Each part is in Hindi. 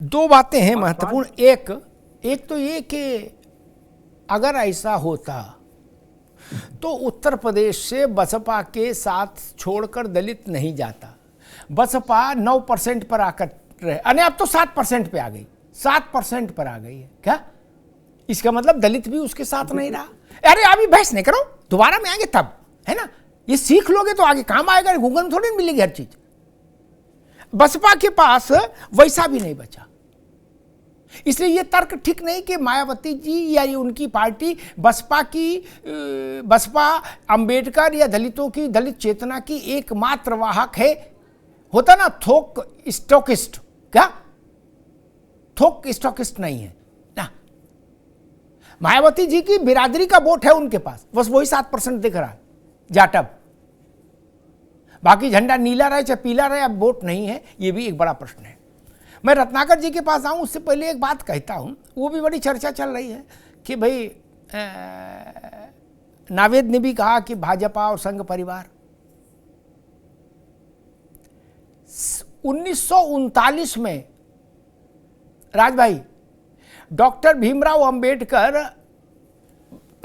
दो बातें हैं महत्वपूर्ण। एक तो ये कि अगर ऐसा होता तो उत्तर प्रदेश से बसपा के साथ छोड़कर दलित नहीं जाता। बसपा 9% पर आकर रहे, अरे अब तो 7% पे आ गई, 7% पर आ गई है क्या? इसका मतलब दलित भी उसके साथ नहीं रहा। अरे अभी बहस नहीं करो, दोबारा में आएंगे तब, है ना? ये सीख लोगे तो आगे काम आएगा, गूगल में थोड़ी मिलेगी हर चीज। बसपा के पास वैसा भी नहीं बचा, इसलिए ये तर्क ठीक नहीं कि मायावती जी या ये उनकी पार्टी बसपा अंबेडकर या दलितों की, दलित चेतना की एकमात्र वाहक है। होता ना थोक स्टॉकिस्ट, क्या थोक स्टॉकिस्ट नहीं है ना। मायावती जी की बिरादरी का वोट है उनके पास, बस वही 7% दिख रहा है जाटव। बाकी झंडा नीला रहे चाहे पीला रहे, अब वोट नहीं है, ये भी एक बड़ा प्रश्न है। मैं रत्नाकर जी के पास आऊं उससे पहले एक बात कहता हूं, वो भी बड़ी चर्चा चल रही है कि भाई नावेद ने भी कहा कि भाजपा और संघ परिवार 1939 में राज भाई डॉक्टर भीमराव अंबेडकर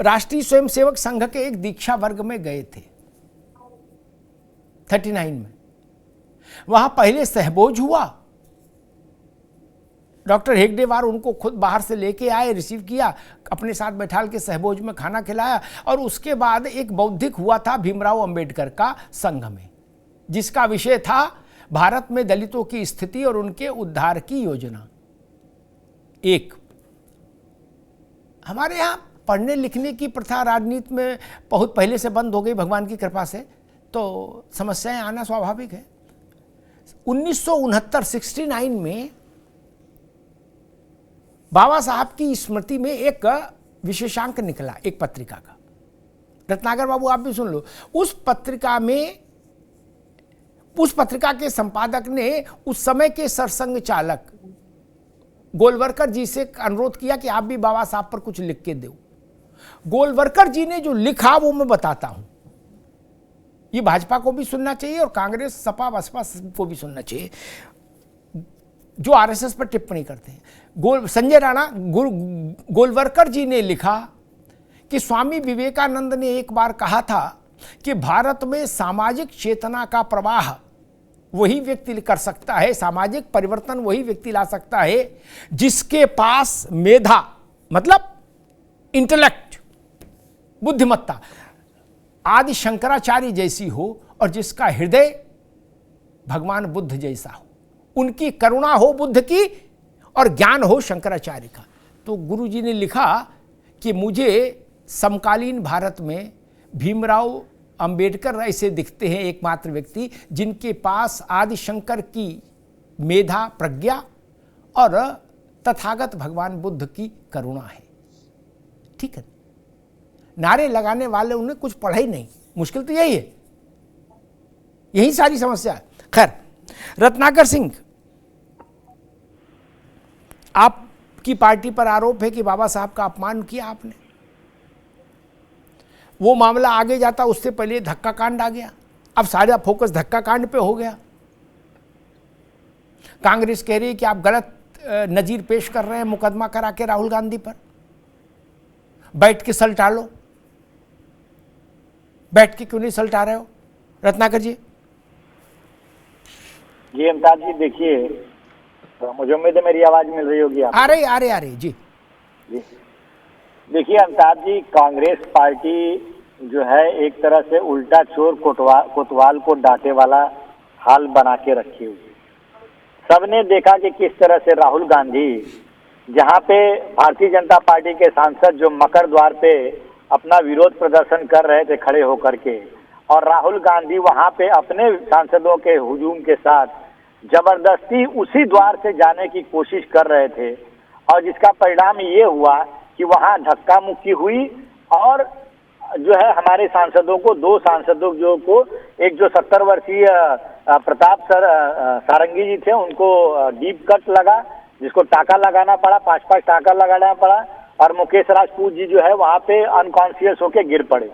राष्ट्रीय स्वयंसेवक संघ के एक दीक्षा वर्ग में गए थे 39 में। वहां पहले सहभोज हुआ, डॉक्टर हेगडेवार उनको खुद बाहर से लेके आए, रिसीव किया, अपने साथ बैठाल के सहभोज में खाना खिलाया, और उसके बाद एक बौद्धिक हुआ था भीमराव अंबेडकर का संघ में, जिसका विषय था भारत में दलितों की स्थिति और उनके उद्धार की योजना। एक हमारे यहाँ पढ़ने लिखने की प्रथा राजनीति में बहुत पहले से बंद हो गई भगवान की कृपा से, तो समस्याएं आना स्वाभाविक है। 1969 में बाबा साहब की स्मृति में एक विशेषांक निकला एक पत्रिका का, रत्नाकर बाबू आप भी सुन लो। उस पत्रिका के संपादक ने उस समय के सरसंघ चालक गोलवरकर जी से अनुरोध किया कि आप भी बाबा साहब पर कुछ लिख के दो। गोलवरकर जी ने जो लिखा वो मैं बताता हूं, ये भाजपा को भी सुनना चाहिए और कांग्रेस सपा बसपा को भी सुनना चाहिए जो आरएसएस पर टिप्पणी करते हैं। संजय राणा गोलवरकर जी ने लिखा कि स्वामी विवेकानंद ने एक बार कहा था कि भारत में सामाजिक चेतना का प्रवाह वही व्यक्ति कर सकता है, सामाजिक परिवर्तन वही व्यक्ति ला सकता है जिसके पास मेधा मतलब इंटेलेक्ट, बुद्धिमत्ता आदि शंकराचार्य जैसी हो और जिसका हृदय भगवान बुद्ध जैसा हो, उनकी करुणा हो बुद्ध की और ज्ञान हो शंकराचार्य का। तो गुरुजी ने लिखा कि मुझे समकालीन भारत में भीमराव अंबेडकर ऐसे दिखते हैं एकमात्र व्यक्ति जिनके पास आदि शंकर की मेधा, प्रज्ञा और तथागत भगवान बुद्ध की करुणा है। ठीक है, नारे लगाने वाले उन्हें कुछ पढ़ा ही नहीं, मुश्किल तो यही है, यही सारी समस्या है। खैर, रत्नाकर सिंह, आपकी पार्टी पर आरोप है कि बाबा साहब का अपमान किया आपने। वो मामला आगे जाता, उससे पहले धक्का कांड आ गया, अब सारा फोकस धक्का कांड पे हो गया। कांग्रेस कह रही है कि आप गलत नजीर पेश कर रहे हैं मुकदमा करा के राहुल गांधी पर, बैठ के सलटा लो। बैठ के क्यों नहीं सलटा रहे हो रत्नाकर जी? जी अमिताभ जी, देखिए तो मुझे उम्मीद है मेरी आवाज मिल रही होगी आपको। आ रही जी। देखिए अमिताभ जी, कांग्रेस पार्टी जो है एक तरह से उल्टा चोर कोतवाल को डांटे वाला हाल बना के रखी हुई। सबने देखा कि किस तरह से राहुल गांधी, जहां पे भारतीय जनता पार्टी के सांसद जो मकर द्वार पे अपना विरोध प्रदर्शन कर रहे थे खड़े होकर के, और राहुल गांधी वहां पे अपने सांसदों के हुजूम के साथ जबरदस्ती उसी द्वार से जाने की कोशिश कर रहे थे, और जिसका परिणाम ये हुआ कि वहां धक्का मुक्की हुई और जो है हमारे सांसदों को, दो सांसदों को, एक जो 70 वर्षीय प्रताप सारंगी जी थे उनको डीप कट लगा, जिसको टाका लगाना पड़ा, 5-5 टाका लगाना पड़ा, और मुकेश राजपूत जी जो है वहां पे अनकॉन्शियस होके गिर पड़े।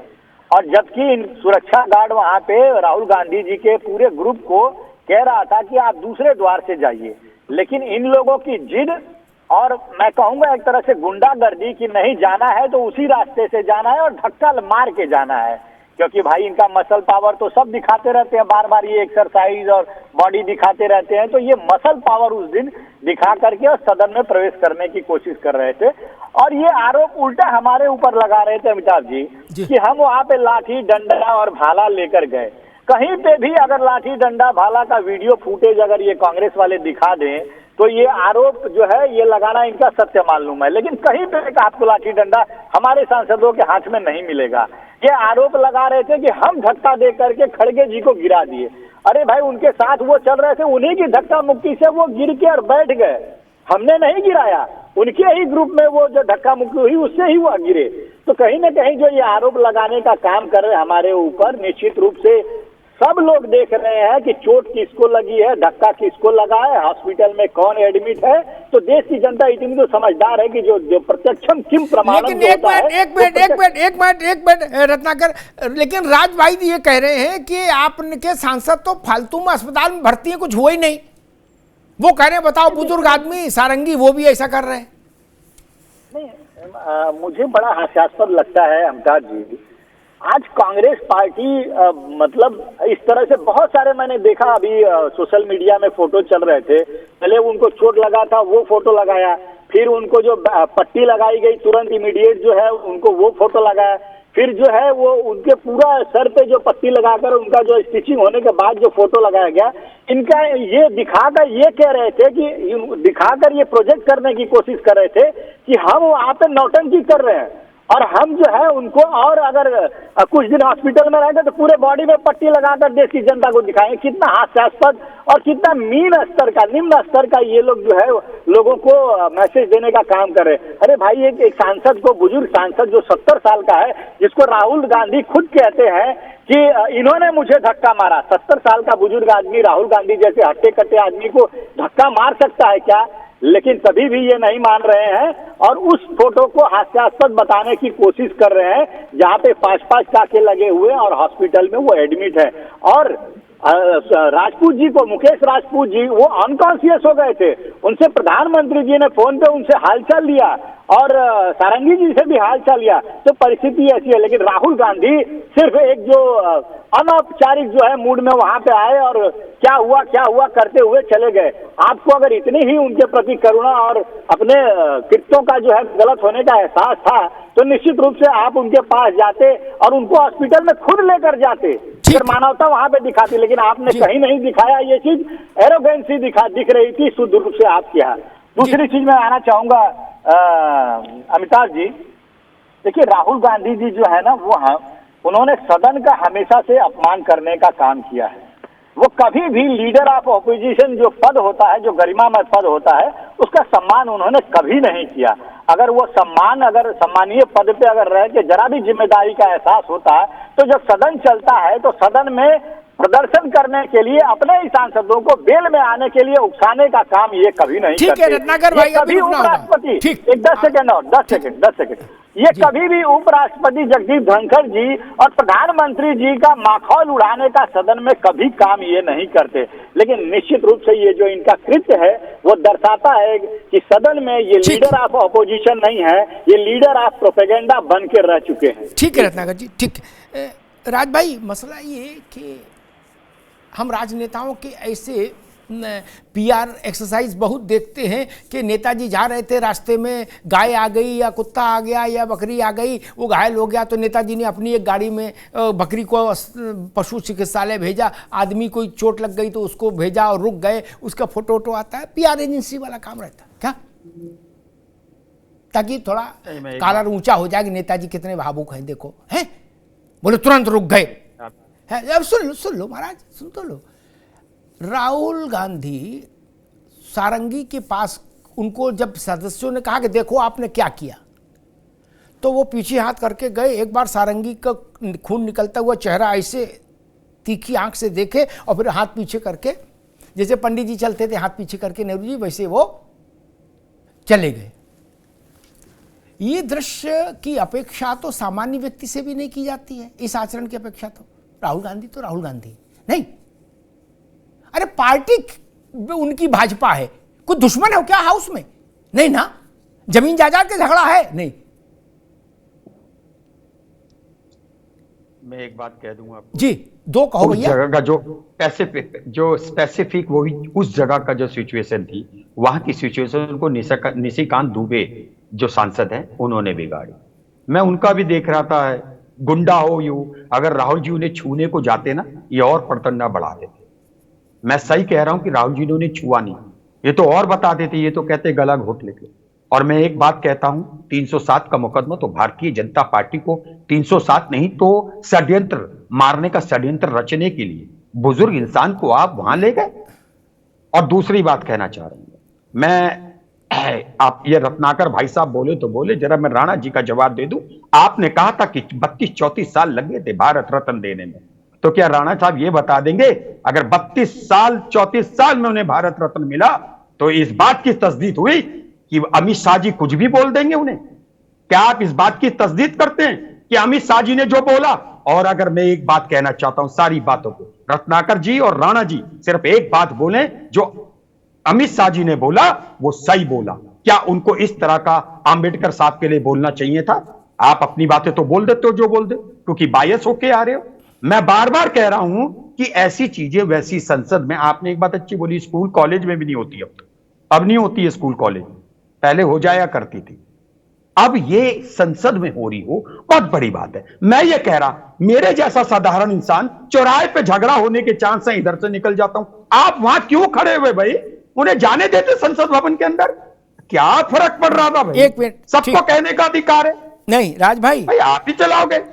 और जबकि सुरक्षा गार्ड वहां पे राहुल गांधी जी के पूरे ग्रुप को कह रहा था कि आप दूसरे द्वार से जाइए, लेकिन इन लोगों की जिद और मैं कहूंगा एक तरह से गुंडागर्दी की नहीं जाना है तो उसी रास्ते से जाना है और धक्का मार के जाना है, क्योंकि भाई इनका मसल पावर तो सब दिखाते रहते हैं, बार बार ये एक्सरसाइज और बॉडी दिखाते रहते हैं, तो ये मसल पावर उस दिन दिखा करके और सदन में प्रवेश करने की कोशिश कर रहे थे। और ये आरोप उल्टा हमारे ऊपर लगा रहे थे अमिताभ जी कि हम वहां पे लाठी डंडा और भाला लेकर गए। कहीं पे भी अगर लाठी डंडा भाला का वीडियो फुटेज अगर ये कांग्रेस वाले दिखा दें तो ये आरोप जो है ये लगाना इनका सत्य मालूम है, लेकिन कहीं पे आपको लाठी डंडा हमारे सांसदों के हाथ में नहीं मिलेगा। ये आरोप लगा रहे थे कि हम धक्का दे करके खड़गे जी को गिरा दिए। अरे भाई उनके साथ वो चल रहे थे, उन्हीं की धक्का मुक्की से वो गिर के और बैठ गए, हमने नहीं गिराया, उनके ही ग्रुप में वो जो धक्का मुक्की हुई उससे ही वो गिरे। तो कहीं ना कहीं जो ये आरोप लगाने का काम कर रहे हमारे ऊपर, निश्चित रूप से सब लोग देख रहे हैं कि चोट किसको लगी है, धक्का किसको लगा है, हॉस्पिटल में कौन एडमिट है। तो देश की जनता इतनी तो समझदार है कि जो प्रत्यक्षम किम प्रमाणम लेकिन एक मिनट रत्नाकर, लेकिन राज भाई ये कह रहे हैं कि आपके सांसद तो फालतू में अस्पताल में भर्ती है, कुछ हुआ ही नहीं। वो कह रहे हैं बताओ बुजुर्ग आदमी सारंगी वो भी ऐसा कर रहे हैं। नहीं, मुझे बड़ा हास्यास्पद लगता है अमिताभ जी, आज कांग्रेस पार्टी मतलब इस तरह से बहुत सारे मैंने देखा, अभी सोशल मीडिया में फोटो चल रहे थे, पहले उनको चोट लगा था वो फोटो लगाया, फिर उनको जो पट्टी लगाई गई तुरंत इमीडिएट जो है उनको वो फोटो लगाया, फिर जो है वो उनके पूरा सर पे जो पट्टी लगाकर उनका जो स्टिचिंग होने के बाद जो फोटो लगाया गया, इनका ये दिखाकर ये कह रहे थे कि दिखाकर ये प्रोजेक्ट करने की कोशिश कर रहे थे कि हम वहाँ पे नौटंकी कर रहे हैं और हम जो है उनको, और अगर कुछ दिन हॉस्पिटल में रहेंगे तो पूरे बॉडी में पट्टी लगाकर देश की जनता को दिखाएंगे। कितना हास्यास्पद और कितना निम्न स्तर का ये लोग जो है लोगों को मैसेज देने का काम कर रहे हैं। अरे भाई एक सांसद को, बुजुर्ग सांसद जो 70 साल का है, जिसको राहुल गांधी खुद कहते हैं कि इन्होंने मुझे धक्का मारा, 70 साल का बुजुर्ग आदमी राहुल गांधी जैसे हट्टे कट्टे आदमी को धक्का मार सकता है क्या? लेकिन तभी भी ये नहीं मान रहे हैं और उस फोटो को हास्यास्पद बताने की कोशिश कर रहे हैं जहां पे 5-5 टाके लगे हुए और हॉस्पिटल में वो एडमिट है। और राजपूत जी को, मुकेश राजपूत जी वो अनकॉन्शियस हो गए थे, उनसे प्रधानमंत्री जी ने फोन पे उनसे हालचाल लिया और सारंगी जी से भी हालचाल लिया, तो परिस्थिति ऐसी है। लेकिन राहुल गांधी सिर्फ एक जो अनौपचारिक जो है मूड में वहां पे आए और क्या हुआ करते हुए चले गए। आपको अगर इतनी ही उनके प्रति करुणा और अपने कृत्यों का जो है गलत होने का एहसास था तो निश्चित रूप से आप उनके पास जाते और उनको हॉस्पिटल में खुद लेकर जाते, फिर मानवता वहां पे दिखाती। लेकिन आपने कहीं नहीं दिखाया, ये चीज एरोगेंसी दिख रही थी शुद्ध रूप से आपके यहाँ। दूसरी चीज मैं आना चाहूंगा अमिताभ जी, देखिए राहुल गांधी जी जो है ना वो उन्होंने सदन का हमेशा से अपमान करने का काम किया है। वो कभी भी लीडर ऑफ ऑपोजिशन जो पद होता है, जो गरिमामय पद होता है, उसका सम्मान उन्होंने कभी नहीं किया। अगर वो अगर सम्मानीय पद पे अगर रह के जरा भी जिम्मेदारी का एहसास होता है तो जब सदन चलता है तो सदन में प्रदर्शन करने के लिए अपने ही सांसदों को बेल में आने के लिए उकसाने का काम ये कभी नहीं करते। ठीक है रत्नाकर भाई, कभी उपराष्ट्रपति, एक 10 सेकंड, ये कभी भी उपराष्ट्रपति जगदीप धनखड़ जी और प्रधानमंत्री जी का माखौल उड़ाने का सदन में कभी काम ये नहीं करते। लेकिन निश्चित रूप से ये जो इनका कृत्य है वो दर्शाता है कि सदन में ये लीडर ऑफ ऑपोजिशन नहीं है, ये लीडर ऑफ प्रोपेगेंडा बन के रह चुके हैं। ठीक है रत्नाकर जी, ठीक। राज भाई, मसला ये कि हम राजनेताओं के ऐसे पीआर एक्सरसाइज बहुत देखते हैं कि नेताजी जा रहे थे, रास्ते में गाय आ गई या कुत्ता आ गया या बकरी आ गई, वो घायल हो गया तो नेताजी ने अपनी एक गाड़ी में बकरी को पशु चिकित्सालय भेजा, आदमी कोई चोट लग गई तो उसको भेजा और रुक गए, उसका फोटो वोटो आता है। पीआर एजेंसी वाला काम रहता है क्या, ताकि थोड़ा कॉलर ऊंचा हो जाए कि नेताजी कितने भावुक हैं, देखो हैं, बोले तुरंत रुक गए। अब सुन लो महाराज, सुन तो लो। राहुल गांधी सारंगी के पास, उनको जब सदस्यों ने कहा कि देखो आपने क्या किया, तो वो पीछे हाथ करके गए। एक बार सारंगी का खून निकलता हुआ चेहरा ऐसे तीखी आंख से देखे और फिर हाथ पीछे करके, जैसे पंडित जी चलते थे हाथ पीछे करके नेहरू जी, वैसे वो चले गए। ये दृश्य की अपेक्षा तो सामान्य व्यक्ति से भी नहीं की जाती है, इस आचरण की अपेक्षा तो राहुल गांधी नहीं। अरे पार्टी उनकी भाजपा है, कोई दुश्मन है क्या हाउस में? नहीं ना, जमीन जायदाद का झगड़ा है नहीं। मैं एक बात कह दूंगा आपको। जी, दो कहो उस भैया। जगह का जो स्पेसिफिक वो उस जगह का जो सिचुएशन थी, वहां की सिचुएशन को निशिकांत दुबे जो सांसद हैं उन्होंने बिगाड़ी। मैं उनका भी देख रहा था, गुंडा हो यू, अगर राहुल जी उन्हें छूने को जाते ना, ये और पड़तन्ना बढ़ा देते। मैं सही कह रहा हूं कि राहुल जी ने उन्हें छुआ नहीं, ये तो और बता देते, ये तो कहते गला घोट लेते। और मैं एक बात कहता हूं, 307 का मुकदमा तो भारतीय जनता पार्टी को 307 नहीं तो षड्यंत्र, मारने का षड्यंत्र रचने के लिए बुजुर्ग इंसान को आप वहां ले गए। और दूसरी बात कहना चाह रहा हूं मैं, आप ये रत्नाकर भाई साहब बोले तो बोले, जरा मैं राणा जी का जवाब दे दूं। आपने कहा था कि 32-34 साल लगे थे भारत रत्न देने में, तो क्या राणा साहब ये बता देंगे अगर 32 साल 34 साल में उन्हें भारत रत्न मिला तो इस बात की तस्दीक हुई कि अमित शाह जी कुछ भी बोल देंगे उन्हें? क्या आप इस बात की तस्दीक करते हैं कि अमित शाह जी ने जो बोला? और अगर मैं एक बात कहना चाहता हूं सारी बातों को, रत्नाकर जी और राणा जी सिर्फ एक बात बोले, जो अमित शाह जी ने बोला वो सही बोला। क्या उनको इस तरह का अंबेडकर साहब के लिए बोलना चाहिए था? आप अपनी बातें तो बोल देते हो जो बोल दे, क्योंकि बायस होके आ रहे हो। मैं बार बार कह रहा हूं कि ऐसी चीजें वैसी संसद में, आपने एक बात अच्छी बोली, स्कूल कॉलेज में भी नहीं होती, अब नहीं होती है स्कूल कॉलेज, पहले हो जाया करती थी, अब ये संसद में हो रही हो, बहुत बड़ी बात है। मैं ये कह रहा, मेरे जैसा साधारण इंसान चौराहे पे झगड़ा होने के चांस है, इधर से निकल जाता हूं, आप वहां क्यों खड़े हुए भाई? उन्हें जाने देते संसद भवन के अंदर, क्या फर्क पड़ रहा था भाई? एक मिनट, सबको कहने का अधिकार है। नहीं राज भाई आप ही चलाओगे।